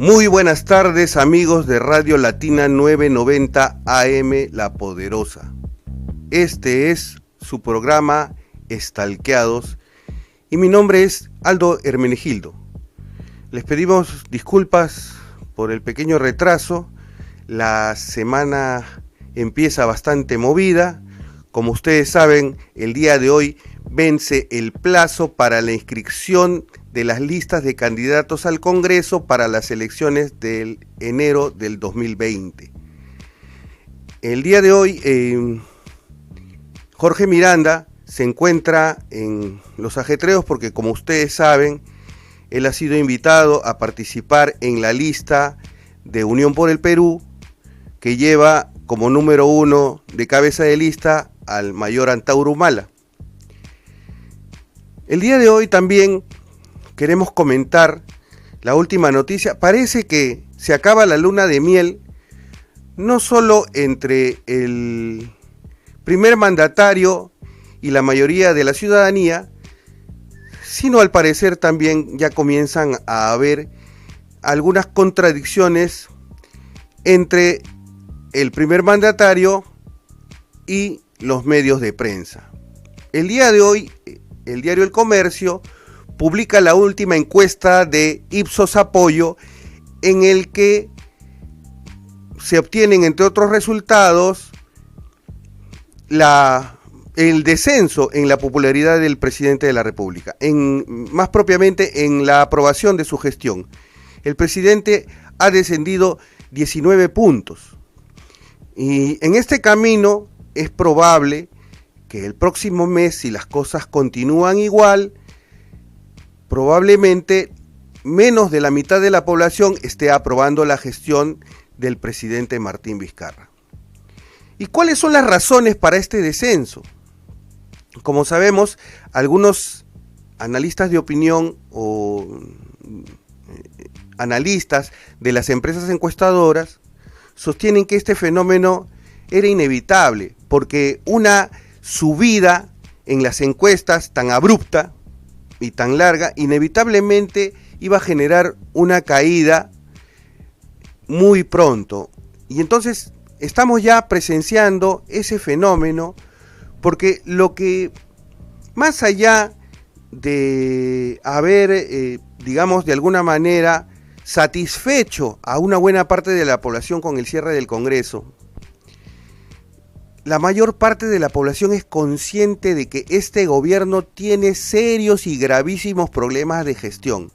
Muy buenas tardes, amigos de Radio Latina 990 AM La Poderosa. Este es su programa Estalqueados y mi nombre es Aldo Hermenegildo. Les pedimos disculpas por el pequeño retraso. La semana empieza bastante movida. Como ustedes saben, el día de hoy vence el plazo para la inscripción de las listas de candidatos al Congreso para las elecciones del enero del 2020. El día de hoy, Jorge Miranda se encuentra en los ajetreos porque, como ustedes saben, él ha sido invitado a participar en la lista de Unión por el Perú, que lleva como número 1 de cabeza de lista al mayor Antauro Humala. El día de hoy también queremos comentar la última noticia. Parece que se acaba la luna de miel, no solo entre el primer mandatario y la mayoría de la ciudadanía, sino al parecer también ya comienzan a haber algunas contradicciones entre el primer mandatario y los medios de prensa. El día de hoy, el diario El Comercio publica la última encuesta de Ipsos Apoyo, en el que se obtienen, entre otros resultados, el descenso en la popularidad del presidente de la República, más propiamente en la aprobación de su gestión. El presidente ha descendido 19 puntos. Y en este camino es probable que el próximo mes, si las cosas continúan igual, probablemente menos de la mitad de la población esté aprobando la gestión del presidente Martín Vizcarra. ¿Y cuáles son las razones para este descenso? Como sabemos, algunos analistas de opinión o analistas de las empresas encuestadoras sostienen que este fenómeno era inevitable, porque una subida en las encuestas tan abrupta y tan larga, inevitablemente iba a generar una caída muy pronto. Y entonces estamos ya presenciando ese fenómeno, porque lo que, más allá de haber, digamos, de alguna manera satisfecho a una buena parte de la población con el cierre del Congreso, la mayor parte de la población es consciente de que este gobierno tiene serios y gravísimos problemas de gestión.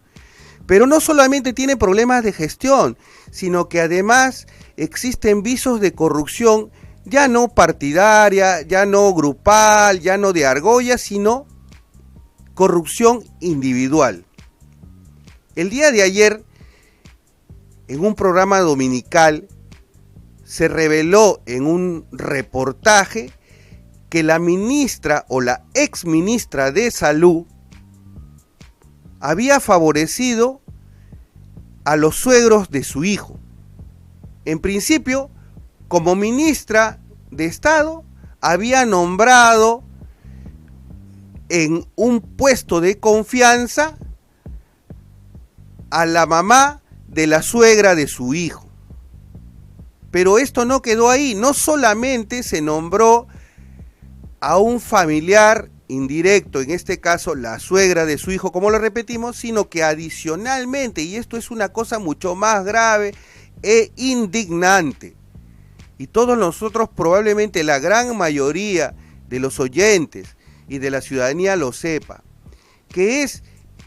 Pero no solamente tiene problemas de gestión, sino que además existen visos de corrupción, ya no partidaria, ya no grupal, ya no de argolla, sino corrupción individual. El día de ayer, en un programa dominical, se reveló en un reportaje que la ministra o la exministra de Salud había favorecido a los suegros de su hijo. En principio, como ministra de Estado, había nombrado en un puesto de confianza a la mamá de la suegra de su hijo. Pero esto no quedó ahí, no solamente se nombró a un familiar indirecto, en este caso la suegra de su hijo, como lo repetimos, sino que adicionalmente, y esto es una cosa mucho más grave e indignante, y todos nosotros, probablemente la gran mayoría de los oyentes y de la ciudadanía lo sepa, que es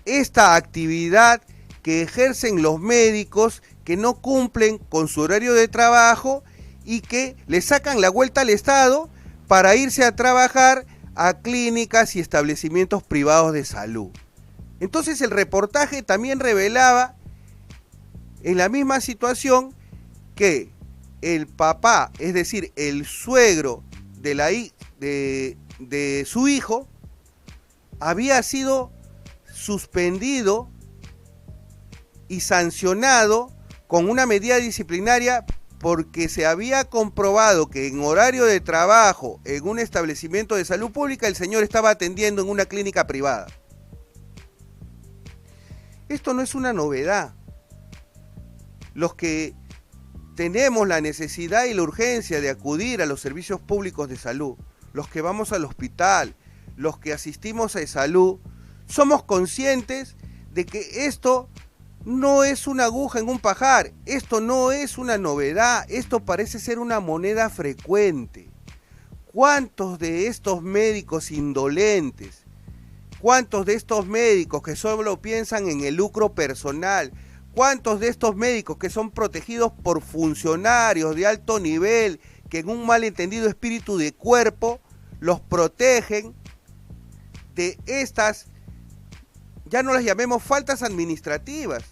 esta actividad que ejercen los médicos que no cumplen con su horario de trabajo y que le sacan la vuelta al Estado para irse a trabajar a clínicas y establecimientos privados de salud. Entonces el reportaje también revelaba en la misma situación que el papá, es decir, el suegro de su hijo, había sido suspendido y sancionado con una medida disciplinaria porque se había comprobado que en horario de trabajo en un establecimiento de salud pública el señor estaba atendiendo en una clínica privada. Esto no es una novedad. los que tenemos la necesidad y la urgencia de acudir a los servicios públicos de salud, los que vamos al hospital, los que asistimos a salud, somos conscientes de que esto no es una aguja en un pajar, esto no es una novedad, esto parece ser una moneda frecuente. ¿Cuántos de estos médicos indolentes, cuántos de estos médicos que solo piensan en el lucro personal, cuántos de estos médicos que son protegidos por funcionarios de alto nivel, que en un malentendido espíritu de cuerpo los protegen de estas, ya no las llamemos faltas administrativas,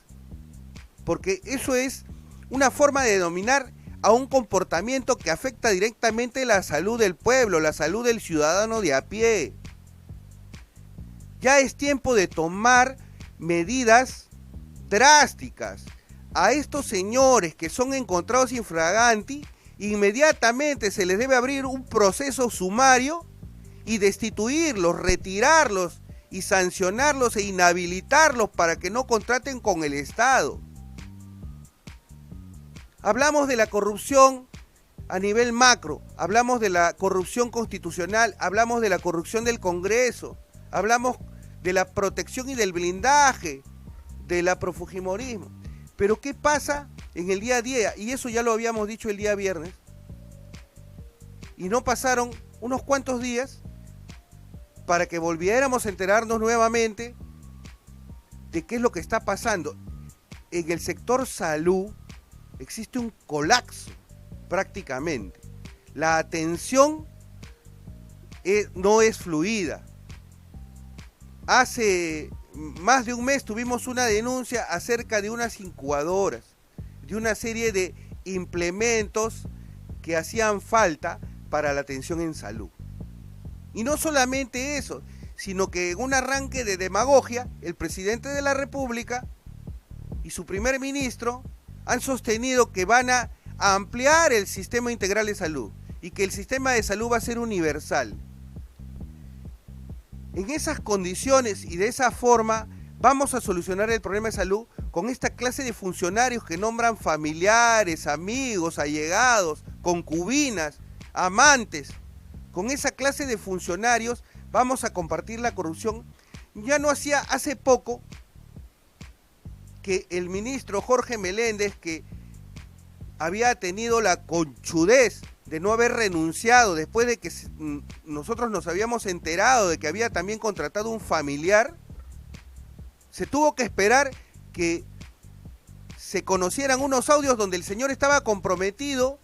porque eso es una forma de denominar a un comportamiento que afecta directamente la salud del pueblo, la salud del ciudadano de a pie. Ya es tiempo de tomar medidas drásticas. A estos señores que son encontrados infraganti, inmediatamente se les debe abrir un proceso sumario y destituirlos, retirarlos y sancionarlos e inhabilitarlos para que no contraten con el Estado. Hablamos de la corrupción a nivel macro, hablamos de la corrupción constitucional, hablamos de la corrupción del Congreso, hablamos de la protección y del blindaje del afrofujimorismo. Pero ¿qué pasa en el día a día? Y eso ya lo habíamos dicho el día viernes. Y no pasaron unos cuantos días para que volviéramos a enterarnos nuevamente de qué es lo que está pasando. En el sector salud existe un colapso prácticamente. La atención no es fluida. Hace más de un mes tuvimos una denuncia acerca de unas incubadoras, de una serie de implementos que hacían falta para la atención en salud. Y no solamente eso, sino que en un arranque de demagogia, el presidente de la República y su primer ministro han sostenido que van a ampliar el sistema integral de salud y que el sistema de salud va a ser universal. En esas condiciones y de esa forma vamos a solucionar el problema de salud con esta clase de funcionarios que nombran familiares, amigos, allegados, concubinas, amantes. Con esa clase de funcionarios vamos a compartir la corrupción. Ya no hacía hace poco que el ministro Jorge Meléndez, que había tenido la conchudez de no haber renunciado después de que nosotros nos habíamos enterado de que había también contratado un familiar, se tuvo que esperar que se conocieran unos audios donde el señor estaba comprometido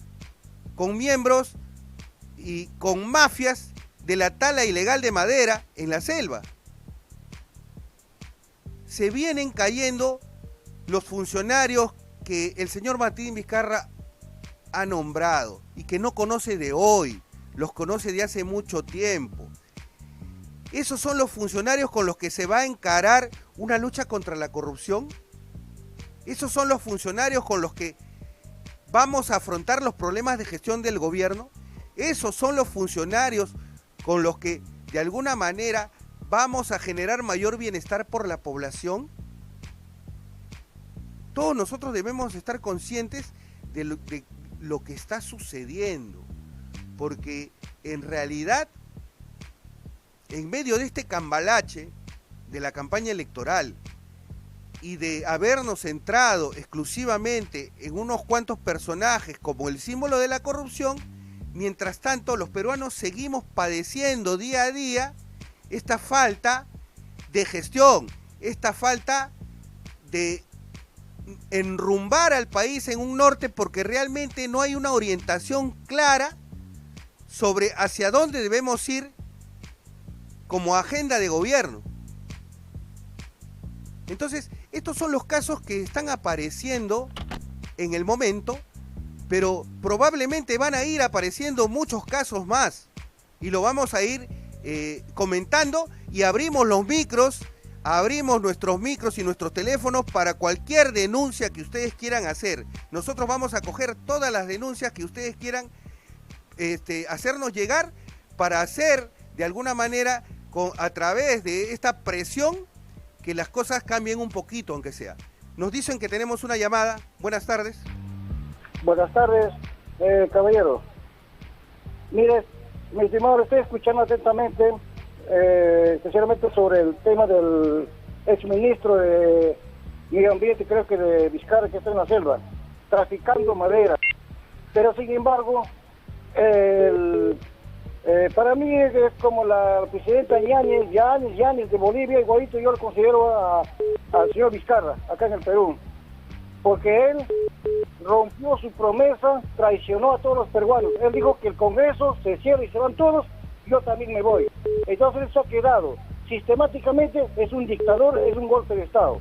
con miembros y con mafias de la tala ilegal de madera en la selva. Se vienen cayendo los funcionarios que el señor Martín Vizcarra ha nombrado y que no conoce de hoy, los conoce de hace mucho tiempo. ¿Esos son los funcionarios con los que se va a encarar una lucha contra la corrupción? ¿Esos son los funcionarios con los que vamos a afrontar los problemas de gestión del gobierno? ¿Esos son los funcionarios con los que de alguna manera vamos a generar mayor bienestar por la población? Todos nosotros debemos estar conscientes de lo que está sucediendo, porque en realidad, en medio de este cambalache de la campaña electoral y de habernos centrado exclusivamente en unos cuantos personajes como el símbolo de la corrupción, mientras tanto los peruanos seguimos padeciendo día a día esta falta de gestión, esta falta de enrumbar al país en un norte, porque realmente no hay una orientación clara sobre hacia dónde debemos ir como agenda de gobierno. Entonces, estos son los casos que están apareciendo en el momento, pero probablemente van a ir apareciendo muchos casos más y lo vamos a ir comentando, y abrimos los micros, abrimos nuestros micros y nuestros teléfonos para cualquier denuncia que ustedes quieran hacer. Nosotros vamos a coger todas las denuncias que ustedes quieran hacernos llegar para hacer de alguna manera, a través de esta presión, que las cosas cambien un poquito, aunque sea. Nos dicen que tenemos una llamada. Buenas tardes. Buenas tardes, caballero. Mire, mi estimado, estoy escuchando atentamente, especialmente sobre el tema del exministro de Medio Ambiente, creo que de Vizcarra, que está en la selva, traficando madera. Pero sin embargo, para mí es como la presidenta Yáñez de Bolivia, igualito yo lo considero al señor Vizcarra, acá en el Perú, porque él rompió su promesa, traicionó a todos los peruanos. Él dijo que el Congreso se cierra y se van todos, yo también me voy. Entonces eso ha quedado sistemáticamente, es un dictador, es un golpe de Estado.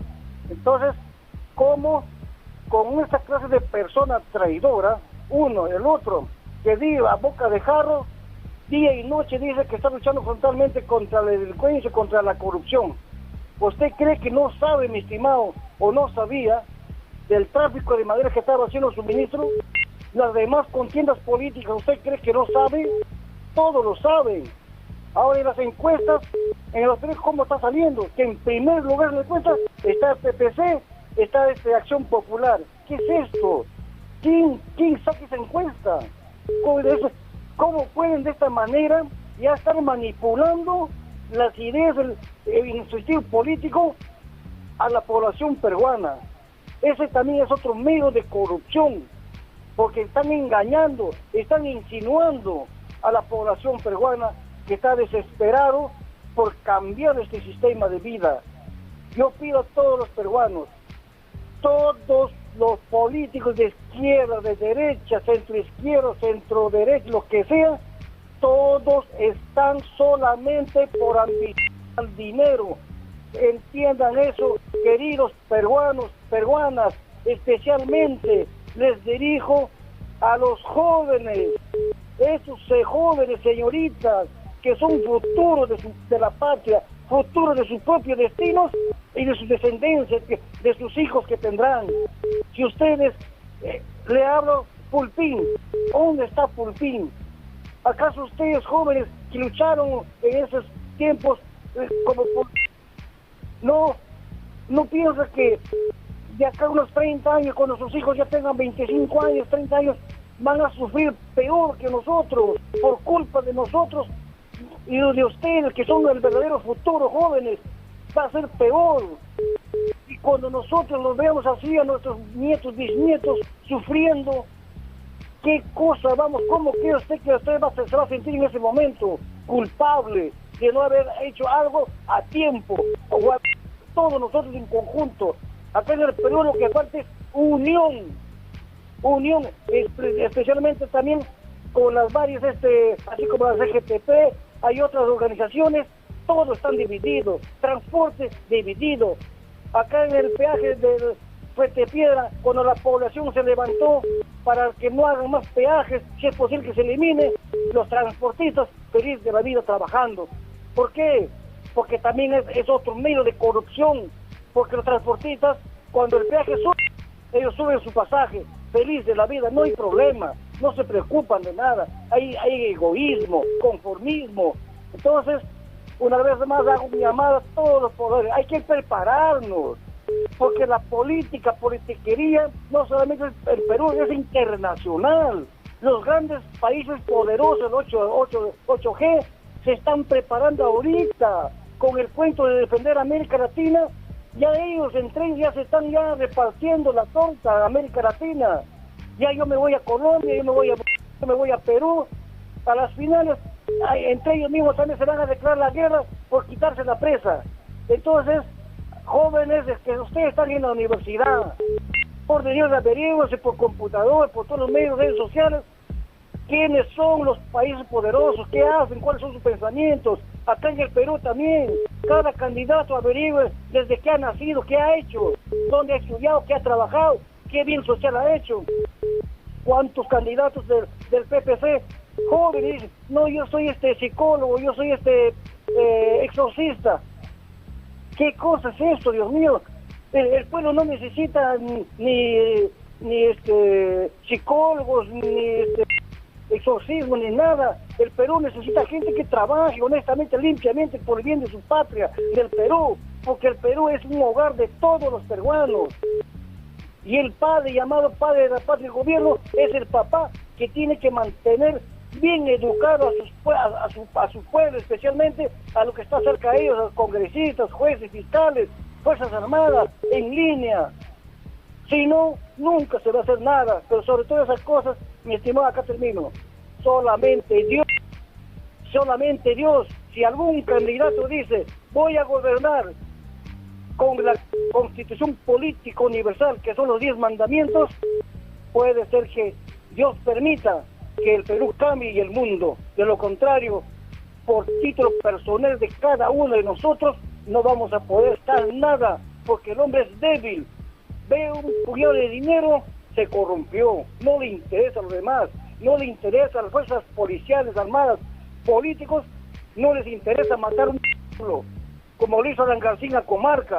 Entonces, ¿cómo con esta clase de persona traidora, uno, el otro, que diga a boca de jarro, día y noche dice que está luchando frontalmente contra la delincuencia, contra la corrupción? ¿Usted cree que no sabe, mi estimado, o no sabía del tráfico de madera que estaba haciendo su ministro? Las demás contiendas políticas, ¿usted cree que no sabe? Todos lo saben. Ahora en las encuestas, en los tres, ¿cómo está saliendo? Que en primer lugar en las encuestas está el PPC, está Acción Popular. ¿Qué es esto? ¿Quién saca esa encuesta? ¿Cómo pueden de esta manera ya estar manipulando las ideas del instituto político a la población peruana? Ese también es otro medio de corrupción, porque están engañando, están insinuando a la población peruana que está desesperado por cambiar este sistema de vida. Yo pido a todos los peruanos, todos los políticos de izquierda, de derecha, centro izquierda, centro derecha, lo que sea, todos están solamente por ambición al dinero. Entiendan eso, queridos peruanos, peruanas, especialmente les dirijo a los jóvenes, esos jóvenes, señoritas, que son futuros de la patria, futuros de sus propios destinos y de sus descendencias, de sus hijos que tendrán. Si ustedes, le hablo, Pulpín, ¿dónde está Pulpín? ¿Acaso ustedes jóvenes que lucharon en esos tiempos como no piensa que de acá a unos 30 años, cuando sus hijos ya tengan 25 años, 30 años, van a sufrir peor que nosotros, por culpa de nosotros y de ustedes, que son el verdadero futuro, jóvenes? Va a ser peor. Y cuando nosotros los veamos así, a nuestros nietos, bisnietos, sufriendo, ¿qué cosa cómo cree usted que usted se va a sentir en ese momento? Culpable de no haber hecho algo a tiempo, o a todos nosotros en conjunto. Acá en el Perú lo que falta es unión, especialmente también con las varias, así como la CGTP, hay otras organizaciones, todos están divididos, transporte dividido. Acá en el peaje del Fuerte Piedra, cuando la población se levantó para que no hagan más peajes, si es posible que se elimine, los transportistas felices de la vida trabajando. ¿Por qué? Porque también es otro medio de corrupción, porque los transportistas, cuando el peaje sube, ellos suben su pasaje, feliz de la vida, no hay problema, no se preocupan de nada, hay egoísmo, conformismo. Entonces, una vez más hago mi llamada a todos los poderes, hay que prepararnos, porque la politiquería, no solamente el Perú, es internacional. Los grandes países poderosos, 8G, se están preparando ahorita con el cuento de defender a América Latina. Ya ellos entre ellos ya se están repartiendo la torta a América Latina. Ya yo me voy a Colombia, yo me voy a Perú. A las finales, entre ellos mismos también se van a declarar la guerra por quitarse la presa. Entonces, jóvenes, que ustedes están en la universidad, por Dios, averigüense por computador, por todos los medios, redes sociales, quiénes son los países poderosos, qué hacen, cuáles son sus pensamientos. Acá en el Perú también, cada candidato averigüe desde qué ha nacido, qué ha hecho, dónde ha estudiado, qué ha trabajado, qué bien social ha hecho. ¿Cuántos candidatos del PPC jóvenes dicen, no, yo soy psicólogo, yo soy exorcista? ¿Qué cosa es esto, Dios mío? El pueblo no necesita ni psicólogos, ni exorcismo, ni nada. El Perú necesita gente que trabaje honestamente, limpiamente, por el bien de su patria, del Perú. porque el Perú es un hogar de todos los peruanos. Y el padre, llamado padre de la patria y gobierno, es el papá que tiene que mantener bien educado a su pueblo, especialmente a lo que está cerca de ellos, a los congresistas, jueces, fiscales, fuerzas armadas, en línea. Si no, nunca se va a hacer nada. Pero sobre todas esas cosas, mi estimado, acá termino. Solamente Dios, si algún candidato dice, voy a gobernar con la Constitución Política Universal, que son los 10 mandamientos, puede ser que Dios permita que el Perú cambie y el mundo. De lo contrario, por título personal de cada uno de nosotros, no vamos a poder estar nada, porque el hombre es débil. Ve un puñado de dinero, se corrompió, no le interesa a los demás, no le interesa a las fuerzas policiales, armadas, políticos, no les interesa matar un pueblo, como lo hizo Alan García a Comarca,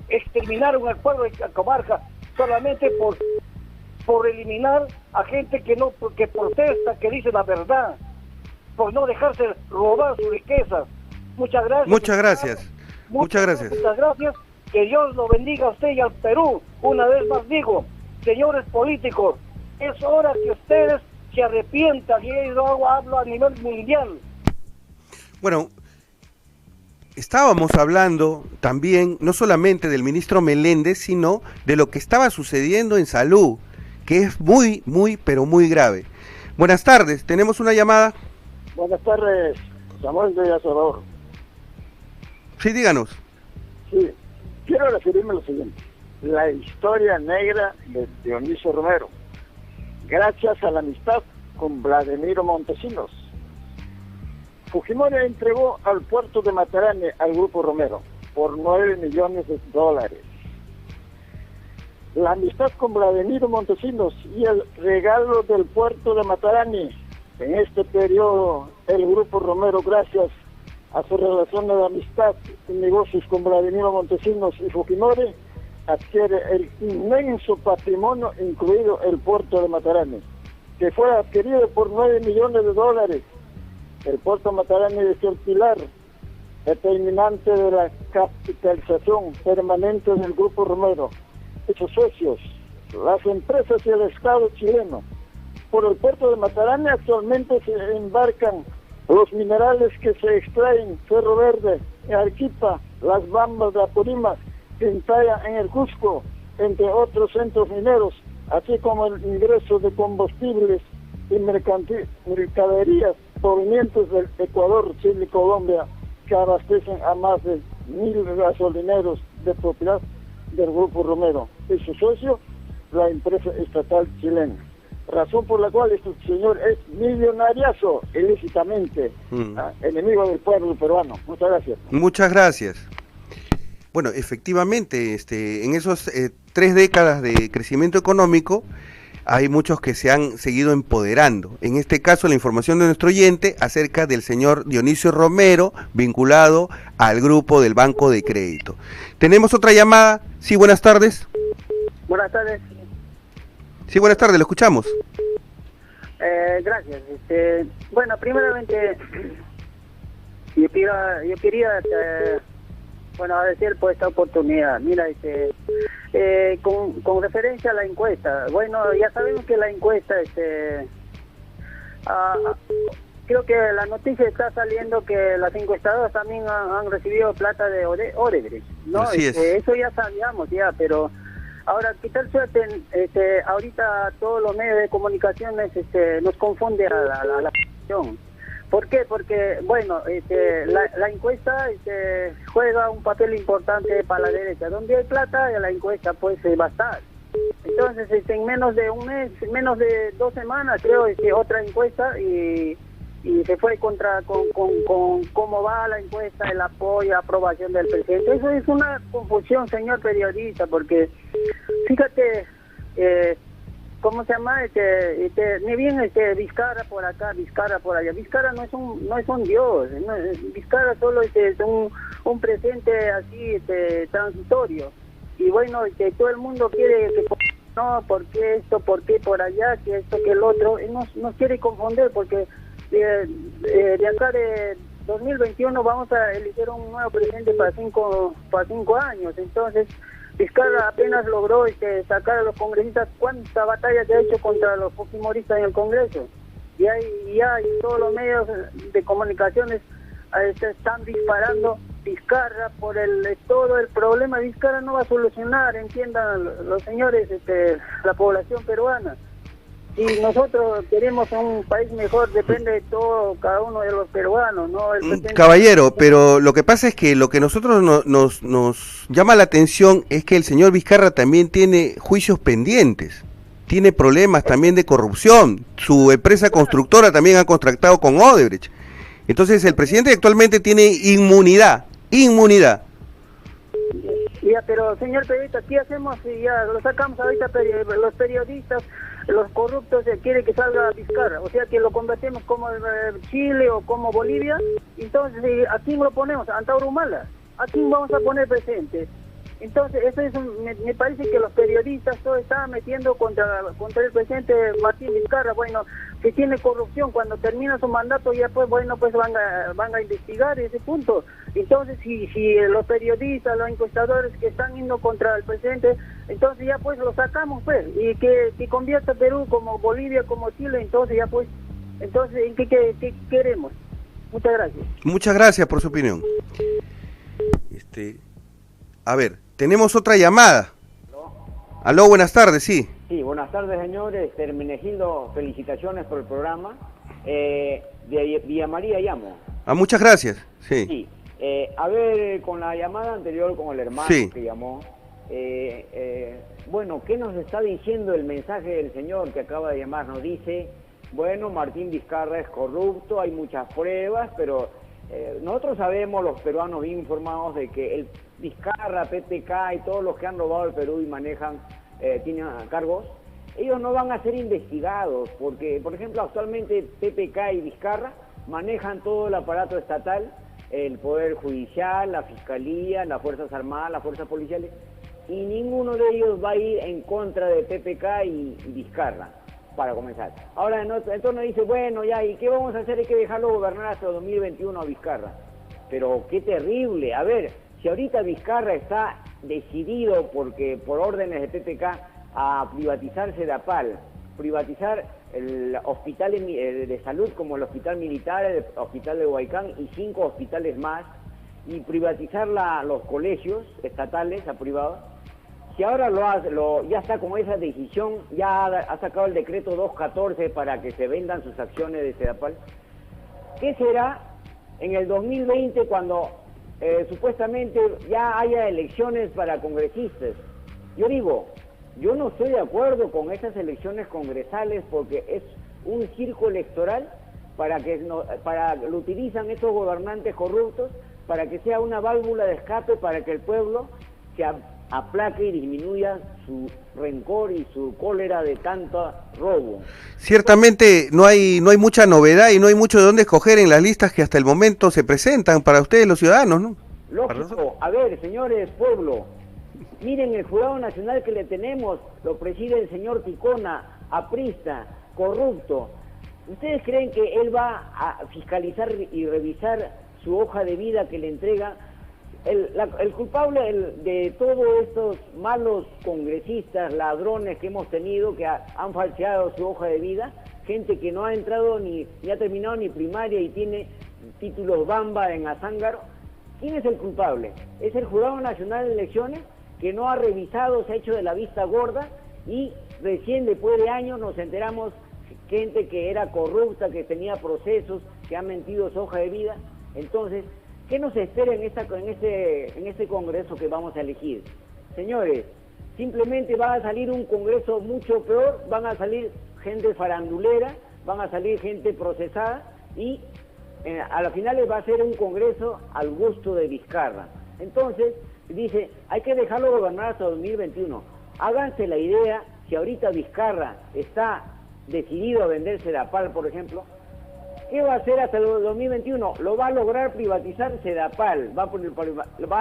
exterminaron al pueblo de Comarca solamente por eliminar a gente que protesta, que dice la verdad, por no dejarse robar sus riquezas. Muchas gracias. Muchas gracias. Muchas gracias. Muchas gracias. Que Dios lo bendiga a usted y al Perú. Una vez más digo, señores políticos, es hora que ustedes se arrepientan, y yo hablo a nivel mundial. Bueno, estábamos hablando también, no solamente del ministro Meléndez, sino de lo que estaba sucediendo en salud, que es muy, pero muy grave. Buenas tardes, tenemos una llamada. Buenas tardes, Samuel de Salvador. Sí, díganos. Sí, quiero referirme a lo siguiente. La historia negra de Dionisio Romero, gracias a la amistad con Vladimiro Montesinos. Fujimori entregó al puerto de Matarani al Grupo Romero por $9 millones. La amistad con Vladimiro Montesinos y el regalo del puerto de Matarani. En este periodo, el Grupo Romero, gracias a su relación de amistad y negocios con Vladimiro Montesinos y Fujimori, adquiere el inmenso patrimonio, incluido el puerto de Matarani, que fue adquirido por $9 millones. El puerto de Matarani es el pilar determinante de la capitalización permanente del Grupo Romero y sus socios, las empresas y el Estado chileno. Por el puerto de Matarani actualmente se embarcan los minerales que se extraen: Cerro Verde, Arequipa, Las Bambas de Apurímac, Quintaya en el Cusco, entre otros centros mineros, así como el ingreso de combustibles y mercaderías provenientes del Ecuador, Chile y Colombia, que abastecen a más de 1.000 gasolineros de propiedad del Grupo Romero y su socio, la empresa estatal chilena. Razón por la cual este señor es millonariazo ilícitamente, enemigo del pueblo peruano. Muchas gracias. Muchas gracias. Bueno, efectivamente, en esos 3 décadas de crecimiento económico, hay muchos que se han seguido empoderando. En este caso, la información de nuestro oyente acerca del señor Dionisio Romero, vinculado al grupo del Banco de Crédito. Tenemos otra llamada. Sí, buenas tardes. Buenas tardes. Sí, buenas tardes, lo escuchamos. Gracias. Bueno, primeramente, yo quería agradecer por esta oportunidad. Mira, con referencia a la encuesta, bueno, ya sabemos que la encuesta, creo que la noticia está saliendo que las encuestadoras también han recibido plata de Odebrecht, ¿no? Así es. Eso ya sabíamos, pero ahora, qué tal suerte, ahorita todos los medios de comunicaciones nos confunde a la población. ¿Por qué? Porque, bueno, la encuesta juega un papel importante para la derecha. Donde hay plata, la encuesta pues va a estar. Entonces, en menos de un mes, menos de 2 semanas, creo, otra encuesta y se fue con cómo va la encuesta, el apoyo, aprobación del presidente. Eso es una confusión, señor periodista, porque fíjate, ¿cómo se llama? Ni bien Vizcarra por acá, Vizcarra por allá. Vizcarra no es un dios, Vizcarra solo es un presente así transitorio. Y bueno, todo el mundo quiere que no, ¿por qué esto? ¿Por qué por allá? Que esto, que el otro. Y nos quiere confundir porque de acá 2021 vamos a elegir un nuevo presidente para cinco años. Entonces, Vizcarra apenas logró sacar a los congresistas. ¿Cuánta batalla se ha hecho contra los fujimoristas en el Congreso? Y todos los medios de comunicaciones se están disparando Vizcarra por todo el problema. Vizcarra no va a solucionar, entiendan los señores, la población peruana. Si nosotros queremos un país mejor, depende de todo, cada uno de los peruanos, ¿no? Caballero, pero lo que pasa es que lo que nosotros nos llama la atención es que el señor Vizcarra también tiene juicios pendientes, tiene problemas también de corrupción, su empresa constructora también ha contratado con Odebrecht. Entonces el presidente actualmente tiene inmunidad. Ya, pero señor periodista, ¿qué hacemos si ya lo sacamos ahorita los periodistas? Los corruptos quieren que salga Vizcarra, o sea que lo convertimos como Chile o como Bolivia. Entonces, ¿a quién lo ponemos? ¿A Antauro Humala? ¿A quién vamos a poner presente? Entonces, me parece que los periodistas todo estaban metiendo contra el presidente Martín Vizcarra. Bueno, que tiene corrupción, cuando termina su mandato ya pues van a investigar ese punto. Entonces, si los periodistas, los encuestadores que están yendo contra el presidente, entonces ya pues lo sacamos pues, y que convierta a Perú como Bolivia, como Chile, entonces ya pues, entonces ¿en qué queremos? Muchas gracias. Muchas gracias por su opinión. A ver, tenemos otra llamada. Aló, buenas tardes, sí. Sí, buenas tardes, señores. Hermenegildo, felicitaciones por el programa. De Villa María llamo. Muchas gracias, sí. Sí. A ver, con la llamada anterior, con el hermano que llamó, bueno, ¿qué nos está diciendo el mensaje del señor que acaba de llamar? Nos dice, bueno, Martín Vizcarra es corrupto, hay muchas pruebas, pero nosotros sabemos, los peruanos bien informados, de que el Vizcarra, PPK y todos los que han robado el Perú y manejan, tienen cargos, ellos no van a ser investigados, porque, por ejemplo, actualmente PPK y Vizcarra manejan todo el aparato estatal, el Poder Judicial, la Fiscalía, las Fuerzas Armadas, las Fuerzas Policiales, y ninguno de ellos va a ir en contra de PPK y Vizcarra, para comenzar. Ahora, entonces nos dice, bueno, ya, ¿y qué vamos a hacer? Hay que dejarlo gobernar hasta 2021 a Vizcarra. Pero qué terrible. A ver, si ahorita Vizcarra está decidido por órdenes de PPK a privatizar Sedapal, privatizar el hospital de salud como el hospital militar, el hospital de Huaycán y 5 hospitales más, y privatizar los colegios estatales a privados. Si ahora ya está con esa decisión, ya ha sacado el decreto 214 para que se vendan sus acciones de Sedapal, ¿qué será en el 2020 cuando supuestamente ya haya elecciones para congresistas? Yo digo, yo no estoy de acuerdo con esas elecciones congresales porque es un circo electoral lo utilizan estos gobernantes corruptos para que sea una válvula de escape para que el pueblo se aplaque y disminuya su rencor y su cólera de tanto robo. Ciertamente no hay mucha novedad y no hay mucho de dónde escoger en las listas que hasta el momento se presentan para ustedes los ciudadanos, ¿no? Lógico. A ver, señores, pueblo, miren el Jurado Nacional que le tenemos, lo preside el señor Ticona, aprista, corrupto. ¿Ustedes creen que él va a fiscalizar y revisar su hoja de vida que le entrega? El culpable de todos estos malos congresistas, ladrones que hemos tenido, que han falseado su hoja de vida, gente que no ha entrado ni ha terminado ni primaria y tiene títulos bamba en Azángaro, ¿quién es el culpable? Es el Jurado Nacional de Elecciones, que no ha revisado, se ha hecho de la vista gorda, y recién después de años nos enteramos gente que era corrupta, que tenía procesos, que ha mentido su hoja de vida. Entonces, ¿qué nos espera en este congreso que vamos a elegir? Señores, simplemente va a salir un congreso mucho peor, van a salir gente farandulera, van a salir gente procesada y a las finales va a ser un congreso al gusto de Vizcarra. Entonces, dice, hay que dejarlo gobernar hasta 2021. Háganse la idea, si ahorita Vizcarra está decidido a vender Sedapal, por ejemplo, ¿qué va a hacer hasta el 2021? Lo va a lograr privatizar Sedapal, va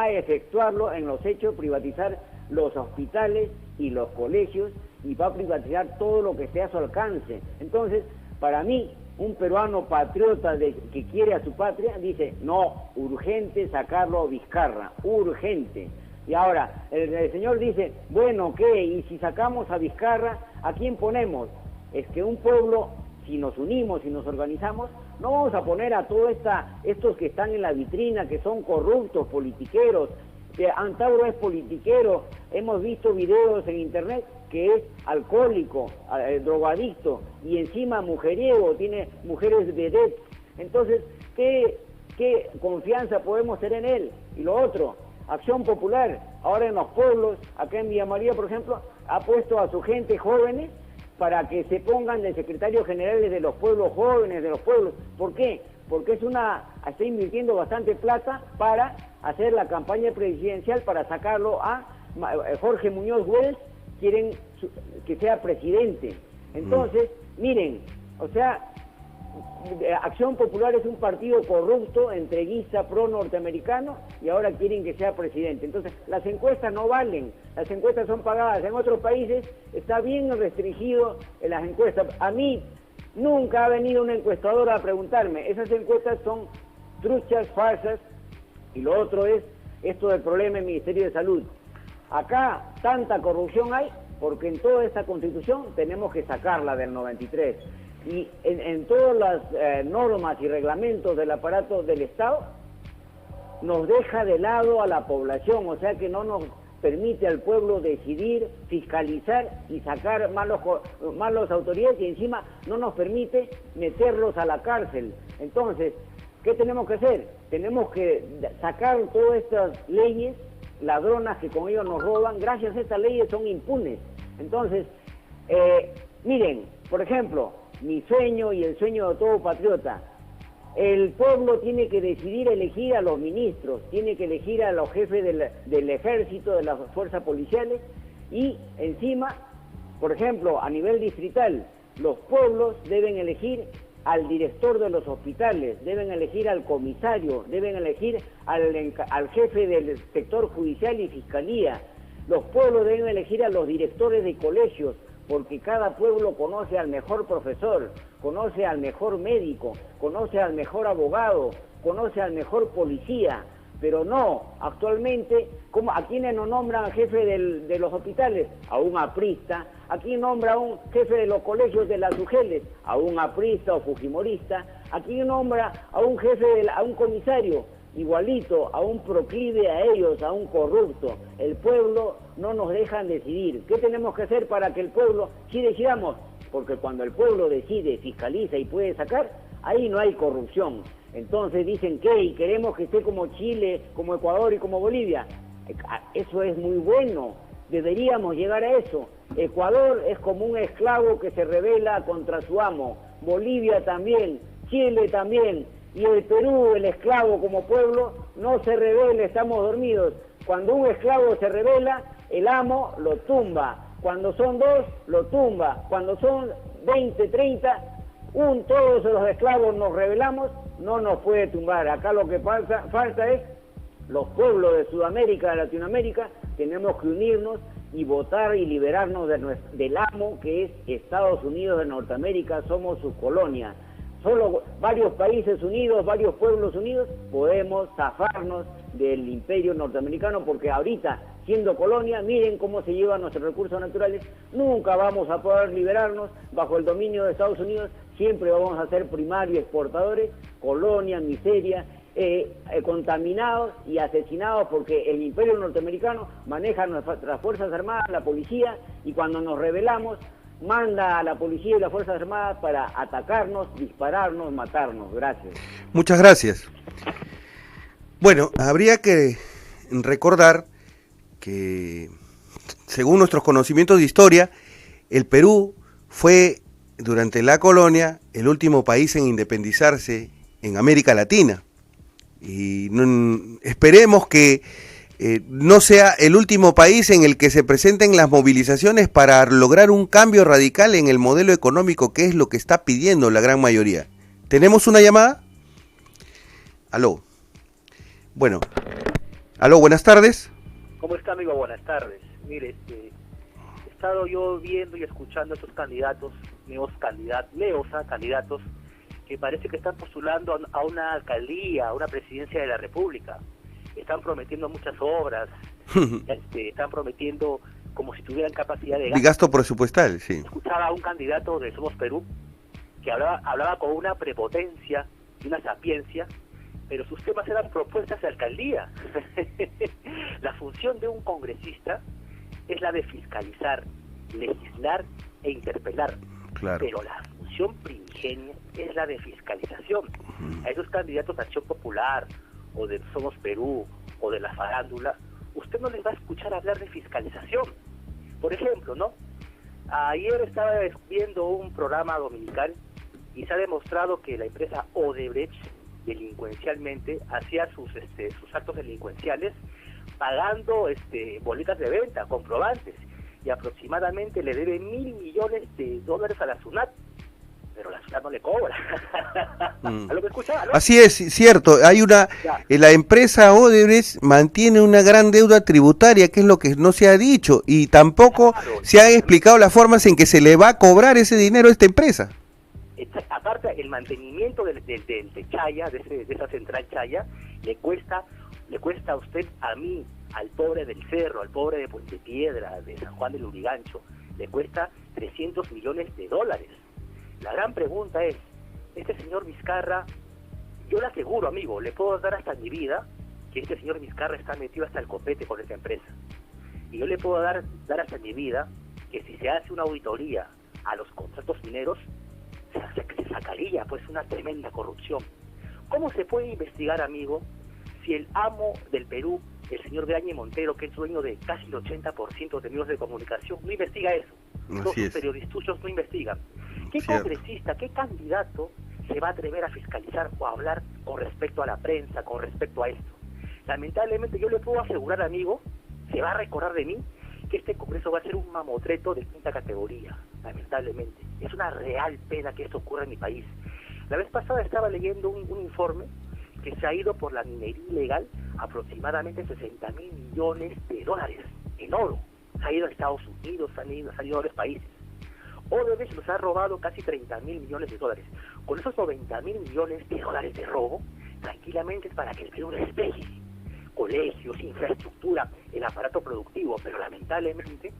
a efectuarlo en los hechos, privatizar los hospitales y los colegios y va a privatizar todo lo que esté a su alcance. Entonces, para mí, un peruano patriota que quiere a su patria, dice, no, urgente sacarlo a Vizcarra, urgente. Y ahora, el señor dice, bueno, ¿qué? Y si sacamos a Vizcarra, ¿a quién ponemos? Es que un pueblo, si nos unimos, si nos organizamos, no vamos a poner a todos estos que están en la vitrina, que son corruptos, politiqueros. Antauro es politiquero, hemos visto videos en internet que es alcohólico, drogadicto, y encima mujeriego, tiene mujeres vedettes. Entonces, ¿qué confianza podemos tener en él? Y lo otro, Acción Popular, ahora en los pueblos, acá en Villa María, por ejemplo, ha puesto a su gente jóvenes para que se pongan de secretarios generales de los pueblos jóvenes, de los pueblos. ¿Por qué? Porque está invirtiendo bastante plata para hacer la campaña presidencial, para sacarlo a Jorge Muñoz Wells, quieren que sea presidente. Entonces, miren, o sea, Acción Popular es un partido corrupto, entreguista, pro-norteamericano, y ahora quieren que sea presidente. Entonces, las encuestas no valen, las encuestas son pagadas. En otros países está bien restringido en las encuestas. A mí nunca ha venido una encuestadora a preguntarme, esas encuestas son truchas, falsas. Y lo otro es esto del problema del Ministerio de Salud. Acá tanta corrupción hay porque en toda esta Constitución tenemos que sacarla del 93. Y en todas las normas y reglamentos del aparato del Estado nos deja de lado a la población, o sea que no nos permite al pueblo decidir, fiscalizar y sacar malos autoridades, y encima no nos permite meterlos a la cárcel. Entonces, ¿qué tenemos que hacer? Tenemos que sacar todas estas leyes ladronas que con ellos nos roban. Gracias a estas leyes son impunes. Entonces, miren, por ejemplo, mi sueño y el sueño de todo patriota, el pueblo tiene que decidir elegir a los ministros, tiene que elegir a los jefes del ejército, de las fuerzas policiales, y encima, por ejemplo, a nivel distrital, los pueblos deben elegir al director de los hospitales, deben elegir al comisario, deben elegir al jefe del sector judicial y fiscalía. Los pueblos deben elegir a los directores de colegios, porque cada pueblo conoce al mejor profesor, conoce al mejor médico, conoce al mejor abogado, conoce al mejor policía. Pero no, actualmente, ¿a quiénes nos nombran jefe de los hospitales? A un aprista. ¿A quién nombra a un jefe de los colegios de las UGELes? A un aprista o fujimorista. ¿A quién nombra a un jefe, a un comisario? Igualito, a un proclive a ellos, a un corrupto. El pueblo no nos dejan decidir. ¿Qué tenemos que hacer para que el pueblo sí decidamos? Porque cuando el pueblo decide, fiscaliza y puede sacar, ahí no hay corrupción. Entonces dicen que y queremos que esté como Chile, como Ecuador y como Bolivia. Eso es muy bueno, deberíamos llegar a eso. Ecuador es como un esclavo que se rebela contra su amo, Bolivia también, Chile también, y el Perú, el esclavo como pueblo, no se rebela, estamos dormidos. Cuando un esclavo se rebela, el amo lo tumba. Cuando son dos, lo tumba. Cuando son 20, 30, todos los esclavos nos rebelamos, no nos puede tumbar. Acá lo que falta es, los pueblos de Sudamérica, de Latinoamérica, tenemos que unirnos y votar y liberarnos del amo que es Estados Unidos de Norteamérica. Somos su colonia. Solo varios países unidos, varios pueblos unidos, podemos zafarnos del imperio norteamericano, porque ahorita, siendo colonia, miren cómo se llevan nuestros recursos naturales. Nunca vamos a poder liberarnos bajo el dominio de Estados Unidos, siempre vamos a ser primarios exportadores, colonia, miseria, contaminados y asesinados, porque el imperio norteamericano maneja nuestras Fuerzas Armadas, la policía, y cuando nos rebelamos, manda a la policía y las Fuerzas Armadas para atacarnos, dispararnos, matarnos. Gracias. Muchas gracias. Bueno, habría que recordar que, según nuestros conocimientos de historia, el Perú fue, durante la colonia, el último país en independizarse en América Latina. Y esperemos que no sea el último país en el que se presenten las movilizaciones para lograr un cambio radical en el modelo económico, que es lo que está pidiendo la gran mayoría. ¿Tenemos una llamada? Aló. Bueno. Aló, buenas tardes. ¿Cómo está, amigo? Buenas tardes. Mire, he estado yo viendo y escuchando a estos candidatos, candidatos, que parece que están postulando a una alcaldía, a una presidencia de la República. Están prometiendo muchas obras, están prometiendo como si tuvieran capacidad de gasto presupuestal, sí. Escuchaba a un candidato de Somos Perú que hablaba con una prepotencia y una sapiencia, pero sus temas eran propuestas de alcaldía. La función de un congresista es la de fiscalizar, legislar e interpelar. Claro. Pero la función primigenia es la de fiscalización. A esos candidatos de Acción Popular, o de Somos Perú, o de la farándula, usted no les va a escuchar hablar de fiscalización. Por ejemplo, ¿no? Ayer estaba viendo un programa dominical y se ha demostrado que la empresa Odebrecht delincuencialmente hacía sus actos delincuenciales pagando boletas de venta, comprobantes, y aproximadamente le debe $1.000 millones a la SUNAT, pero la SUNAT no le cobra. ¿A lo que escuchaba, no? Así es, cierto, hay la empresa Odebrecht mantiene una gran deuda tributaria, que es lo que no se ha dicho, y tampoco se han explicado las formas en que se le va a cobrar ese dinero a esta empresa. Aparte, el mantenimiento del Chaya, de esa central Chaya, le cuesta a usted, a mí, al pobre del Cerro, al pobre de Puente Piedra, de San Juan del Lurigancho, le cuesta $300 millones. La gran pregunta es, este señor Vizcarra, yo le aseguro, amigo, le puedo dar hasta mi vida que este señor Vizcarra está metido hasta el copete con esta empresa. Y yo le puedo dar hasta mi vida que si se hace una auditoría a los contratos mineros, se sacaría pues una tremenda corrupción. ¿Cómo se puede investigar, amigo, si el amo del Perú, el señor Grañe Montero, que es dueño de casi el 80% de medios de comunicación, no investiga eso? Los periodistuchos no investigan. ¿Qué congresista, qué candidato se va a atrever a fiscalizar o a hablar con respecto a la prensa, con respecto a esto? Lamentablemente yo le puedo asegurar, amigo, se va a recordar de mí que este Congreso va a ser un mamotreto de quinta categoría, lamentablemente. Es una real pena que esto ocurra en mi país. La vez pasada estaba leyendo un informe que se ha ido por la minería ilegal aproximadamente $60.000 millones en oro. Se ha ido a Estados Unidos, se han ido a otros países. Odebrecht nos ha robado casi $30.000 millones. Con esos $90.000 millones de robo, tranquilamente es para que el Perú despegue. Colegios, infraestructura, el aparato productivo, pero lamentablemente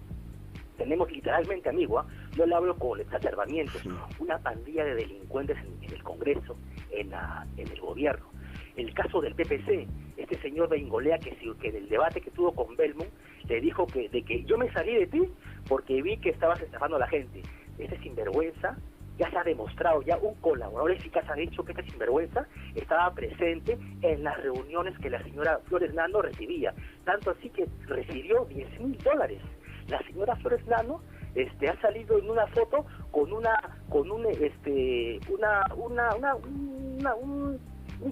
tenemos literalmente, amigo, yo le hablo con exacerbamientos, una pandilla de delincuentes en el Congreso, en el gobierno. El caso del PPC, este señor Bengolea que en el debate que tuvo con Belmont le dijo de que yo me salí de ti porque vi que estabas estafando a la gente. Ese sinvergüenza ya se ha demostrado, ya un colaborador eficaz ha dicho que este sinvergüenza estaba presente en las reuniones que la señora Flores Nano recibía, tanto así que recibió $10.000. La señora Flores Nano ha salido en una foto con un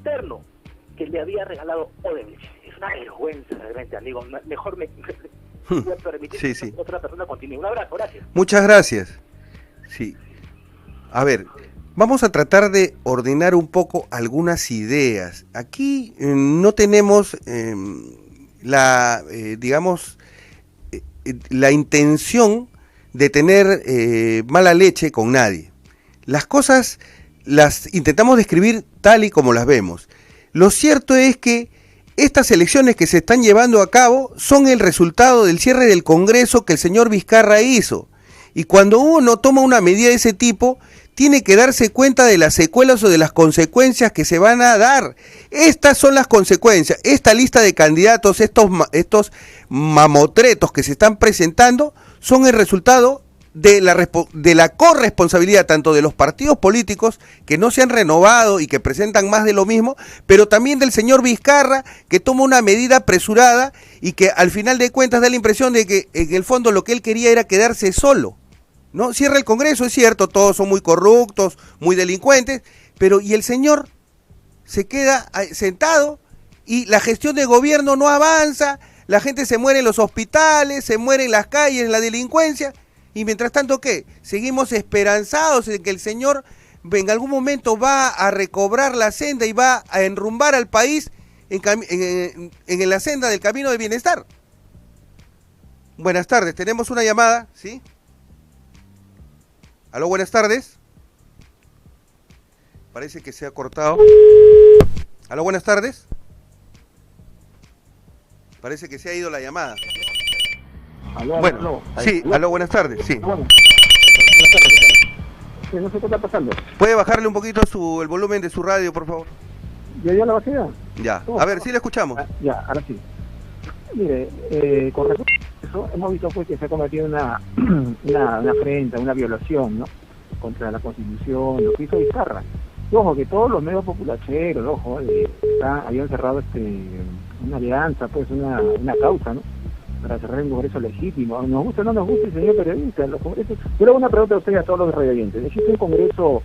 terno que le había regalado Odebrecht. Es una vergüenza realmente, amigo. Mejor me voy a permitir que otra persona continúe. Un abrazo, gracias. Muchas gracias. Sí. A ver, vamos a tratar de ordenar un poco algunas ideas. Aquí no tenemos la intención de tener mala leche con nadie. Las cosas las intentamos describir tal y como las vemos. Lo cierto es que estas elecciones que se están llevando a cabo son el resultado del cierre del Congreso que el señor Vizcarra hizo. Y cuando uno toma una medida de ese tipo, tiene que darse cuenta de las secuelas o de las consecuencias que se van a dar. Estas son las consecuencias. Esta lista de candidatos, estos mamotretos que se están presentando, son el resultado de la corresponsabilidad tanto de los partidos políticos que no se han renovado y que presentan más de lo mismo, pero también del señor Vizcarra, que toma una medida apresurada y que al final de cuentas da la impresión de que en el fondo lo que él quería era quedarse solo, ¿no? Cierra el Congreso, es cierto, todos son muy corruptos, muy delincuentes, pero y el señor se queda sentado y la gestión de gobierno no avanza, la gente se muere en los hospitales, se muere en las calles, en la delincuencia. Y mientras tanto, ¿qué? Seguimos esperanzados en que el señor en algún momento va a recobrar la senda y va a enrumbar al país en la senda del camino del bienestar. Buenas tardes, tenemos una llamada, ¿sí? Aló, buenas tardes. Parece que se ha cortado. Aló, buenas tardes. Parece que se ha ido la llamada. Bueno, sí, aló, buenas tardes, sí. Bueno, buenas tardes, ¿qué tal? Sí, no sé qué está pasando. ¿Puede bajarle un poquito el volumen de su radio, por favor? ¿Ya la bajé? Ya, a ver, sí le escuchamos. Ya, ahora sí. Mire, con respecto a eso, hemos visto pues que se ha cometido una afrenta, una violación, ¿no? Contra la Constitución, lo que hizo Vizcarra. Y ojo, que todos los medios populacheros, ojo, habían cerrado una alianza, pues una causa, ¿no? Para cerrar un congreso legítimo. Nos gusta o no nos gusta, señor periodista, los congresos. Yo le hago una pregunta a ustedes, a todos los radioyentes. ¿Existe un congreso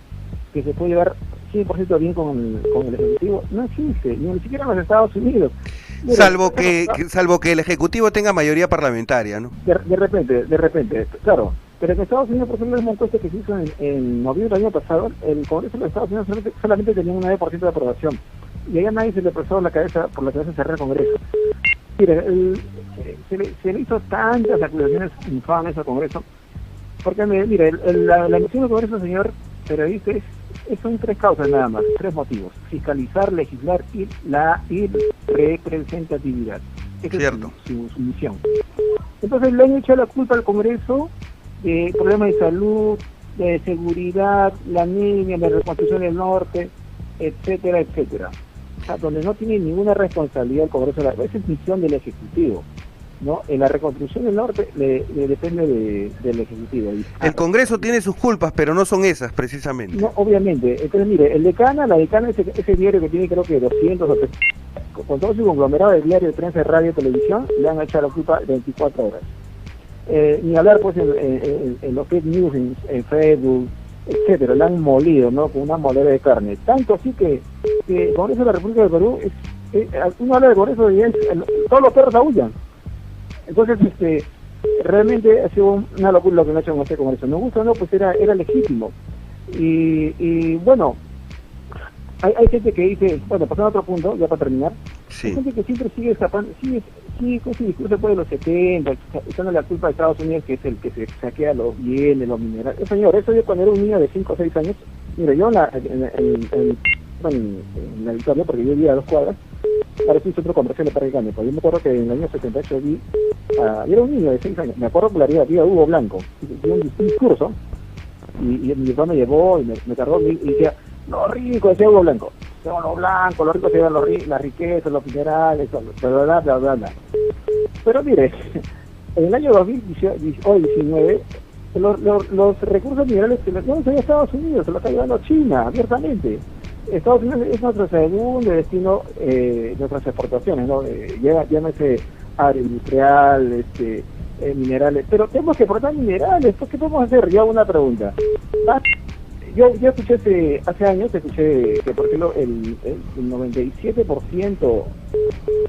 que se puede llevar 100% bien con el Ejecutivo? No existe, ni siquiera en los Estados Unidos. Mira, salvo que el Ejecutivo tenga mayoría parlamentaria, ¿no? De repente, claro. Pero en Estados Unidos, por ejemplo, en una encuesta que se hizo en noviembre del año pasado, el Congreso de los Estados Unidos solamente tenía un 9% de aprobación. Y allá nadie se le pasó por la cabeza cerrar el Congreso. Mire, se le hizo tantas acusaciones infames al Congreso, porque mire, la misión del Congreso, señor periodista, son 3 causas nada más, 3 motivos: fiscalizar, legislar y la representatividad. Esa Cierto. Es su misión. Entonces le han hecho la culpa al Congreso de problemas de salud, de seguridad, la anemia, la reconstrucción del norte, etcétera, etcétera. O sea, donde no tiene ninguna responsabilidad el Congreso, esa es misión del Ejecutivo, ¿no? En la reconstrucción del norte le depende del Ejecutivo. El Congreso tiene sus culpas, pero no son esas, precisamente. No, obviamente. Entonces, mire, la decana, ese diario que tiene creo que 200 o 300, con todo su conglomerado de diario, de prensa, radio, televisión, le han echado la culpa 24 horas. Ni hablar pues en los fake news, en Facebook, etcétera, le han molido, ¿no? Con una molera de carne. Tanto así que el Congreso de la República del Perú, uno habla del Congreso y todos los perros aullan. Entonces, realmente ha sido una locura lo que han hecho con este Congreso. Nos gusta o no, pues era legítimo. Y bueno, hay gente que dice, bueno, pasando a otro punto, ya para terminar, sí. Hay gente que siempre sigue escapando, sigue con ese discurso después de los 70, echando la culpa a Estados Unidos, que es el que se saquea los bienes, los minerales. Señor, eso yo cuando era un niño de 5 o 6 años, mira, yo en la Victoria, porque yo vivía a 2 cuadras, parecía un centro comercial de Parque Cambio. Yo me acuerdo que en el año 78 yo era un niño de 6 años, me acuerdo que la vida Hugo Blanco, dio un discurso, y mi papá me llevó y me cargó y decía, lo rico, decía Hugo Blanco, lo blanco, los ricos se llevan las riquezas, los minerales, bla, bla, bla, bla. Pero mire, en el año 2019, los recursos minerales se los llevan a Estados Unidos, se los está llevando China, abiertamente. Estados Unidos es nuestro segundo destino de nuestras exportaciones, ¿no? Llámese agroindustrial, minerales, pero tenemos que exportar minerales. ¿Por qué podemos hacer? Yo hago una pregunta. Yo escuché hace años, que por ejemplo el 97%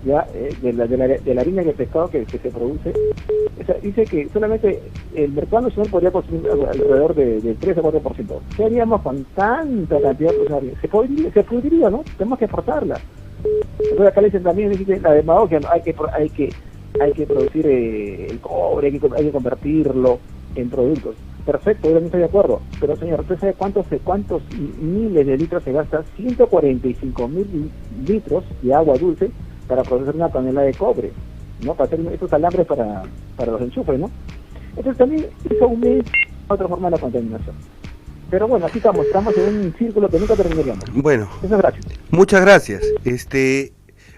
ya de la harina de pescado que se produce, o sea, dice que solamente el mercado nacional podría consumir alrededor del 3 o 4%. ¿Qué haríamos con tanta cantidad? O sea, se podría, ¿no? Tenemos que exportarla. Entonces acá le dicen también, dice, la demagogia, ¿no? hay que producir el cobre, hay que convertirlo en productos. Perfecto, yo también estoy de acuerdo. Pero señor, ¿usted sabe cuántos miles de litros se gasta? 145.000 litros de agua dulce para producir una tonelada de cobre, ¿no? Para hacer estos alambres para los enchufes, ¿no? Entonces también eso aumenta otra forma de la contaminación. Pero bueno, así estamos en un círculo que nunca terminaríamos. Bueno, muchas gracias. Muchas gracias.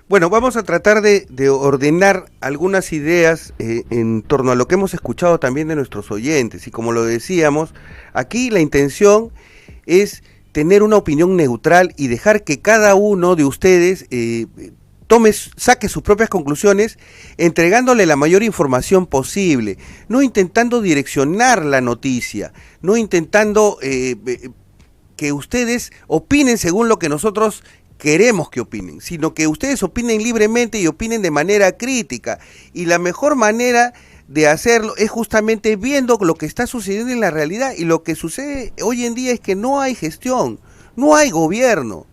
Bueno, vamos a tratar de ordenar algunas ideas en torno a lo que hemos escuchado también de nuestros oyentes. Y como lo decíamos, aquí la intención es tener una opinión neutral y dejar que cada uno de ustedes saque sus propias conclusiones, entregándole la mayor información posible, no intentando direccionar la noticia, no intentando que ustedes opinen según lo que nosotros queremos que opinen, sino que ustedes opinen libremente y opinen de manera crítica. Y la mejor manera de hacerlo es justamente viendo lo que está sucediendo en la realidad. Y lo que sucede hoy en día es que no hay gestión, no hay gobierno.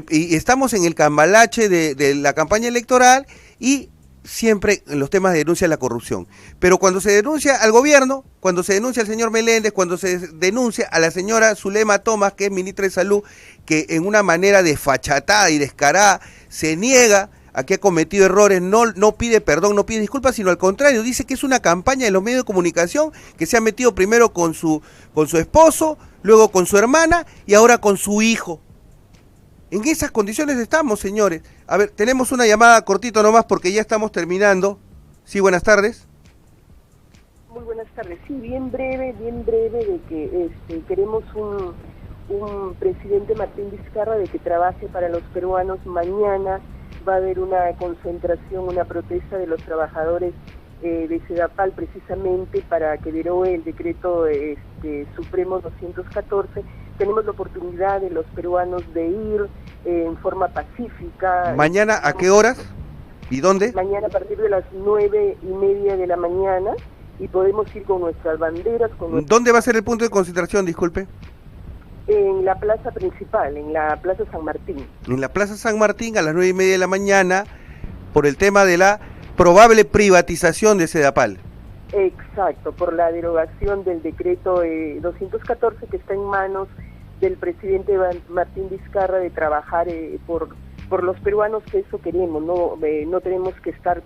Y estamos en el cambalache de la campaña electoral y siempre en los temas de denuncia de la corrupción. Pero cuando se denuncia al gobierno, cuando se denuncia al señor Meléndez, cuando se denuncia a la señora Zulema Thomas, que es ministra de Salud, que en una manera desfachatada y descarada se niega a que ha cometido errores, no pide perdón, no pide disculpas, sino al contrario, dice que es una campaña de los medios de comunicación que se ha metido primero con su esposo, luego con su hermana y ahora con su hijo. En esas condiciones estamos, señores. A ver, tenemos una llamada cortito nomás porque ya estamos terminando. Sí, buenas tardes. Muy buenas tardes. Sí, bien breve de que queremos un presidente Martín Vizcarra de que trabaje para los peruanos. Mañana va a haber una concentración, una protesta de los trabajadores de Sedapal precisamente para que derogue el decreto Supremo 214. Tenemos la oportunidad de los peruanos de ir en forma pacífica. ¿Mañana a qué horas? ¿Y dónde? Mañana a partir de las 9:30 de la mañana y podemos ir con nuestras banderas. ¿Dónde va a ser el punto de concentración, disculpe? En la plaza principal, en la Plaza San Martín. En la Plaza San Martín a las 9:30 de la mañana por el tema de la probable privatización de Sedapal. Exacto, por la derogación del decreto 214 que está en manos del presidente Martín Vizcarra de trabajar por los peruanos, que eso queremos, no tenemos que estar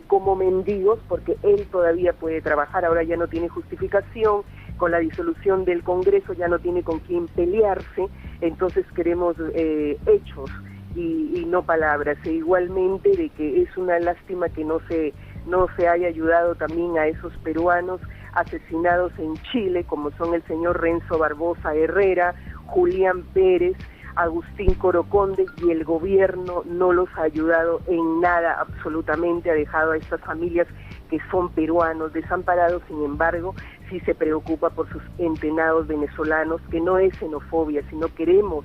como mendigos porque él todavía puede trabajar, ahora ya no tiene justificación, con la disolución del Congreso ya no tiene con quién pelearse, entonces queremos hechos y no palabras, e igualmente de que es una lástima que no se haya ayudado también a esos peruanos asesinados en Chile, como son el señor Renzo Barbosa Herrera, Julián Pérez, Agustín Coroconde, y el gobierno no los ha ayudado en nada, absolutamente ha dejado a estas familias que son peruanos desamparados. Sin embargo, sí se preocupa por sus entrenados venezolanos, que no es xenofobia, sino queremos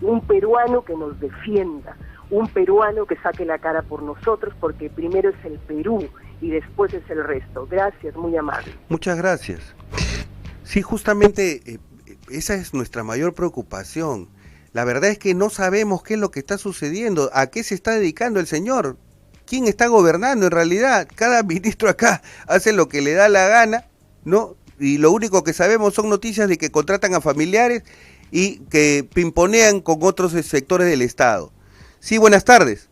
un peruano que nos defienda, un peruano que saque la cara por nosotros, porque primero es el Perú y después es el resto. Gracias, muy amable. Muchas gracias. Sí, justamente esa es nuestra mayor preocupación. La verdad es que no sabemos qué es lo que está sucediendo, a qué se está dedicando el señor, quién está gobernando en realidad. Cada ministro acá hace lo que le da la gana, ¿no? Y lo único que sabemos son noticias de que contratan a familiares y que pimponean con otros sectores del Estado. Sí, buenas tardes.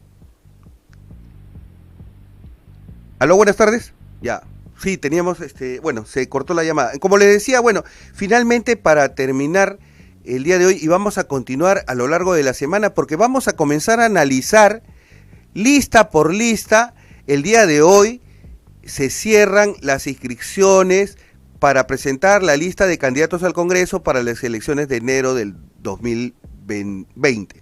¿Aló, buenas tardes? Ya. Sí, teníamos, bueno, se cortó la llamada. Como les decía, bueno, finalmente para terminar el día de hoy, y vamos a continuar a lo largo de la semana, porque vamos a comenzar a analizar lista por lista. El día de hoy se cierran las inscripciones para presentar la lista de candidatos al Congreso para las elecciones de enero del 2020.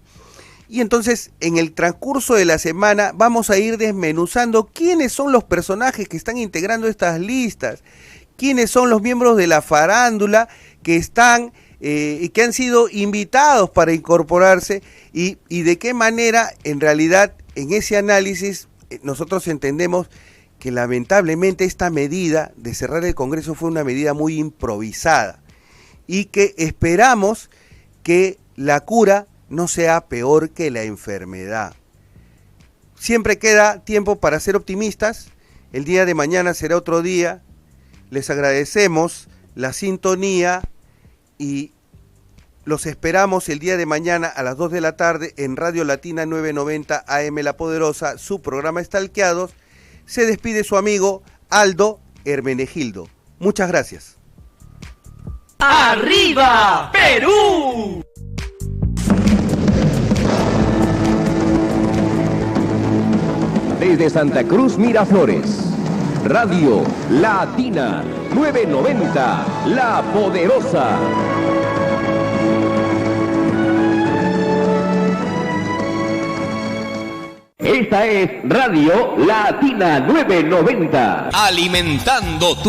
Y entonces, en el transcurso de la semana, vamos a ir desmenuzando quiénes son los personajes que están integrando estas listas, quiénes son los miembros de la farándula que están y que han sido invitados para incorporarse y de qué manera, en realidad, en ese análisis, nosotros entendemos que lamentablemente esta medida de cerrar el Congreso fue una medida muy improvisada y que esperamos que la cura no sea peor que la enfermedad. Siempre queda tiempo para ser optimistas. El día de mañana será otro día. Les agradecemos la sintonía y los esperamos el día de mañana a las 2 de la tarde en Radio Latina 990 AM La Poderosa, su programa Stalkeados. Se despide su amigo Aldo Hermenegildo. Muchas gracias. ¡Arriba, Perú! Desde Santa Cruz, Miraflores, Radio Latina 990, La Poderosa. Esta es Radio Latina 990. Alimentando tu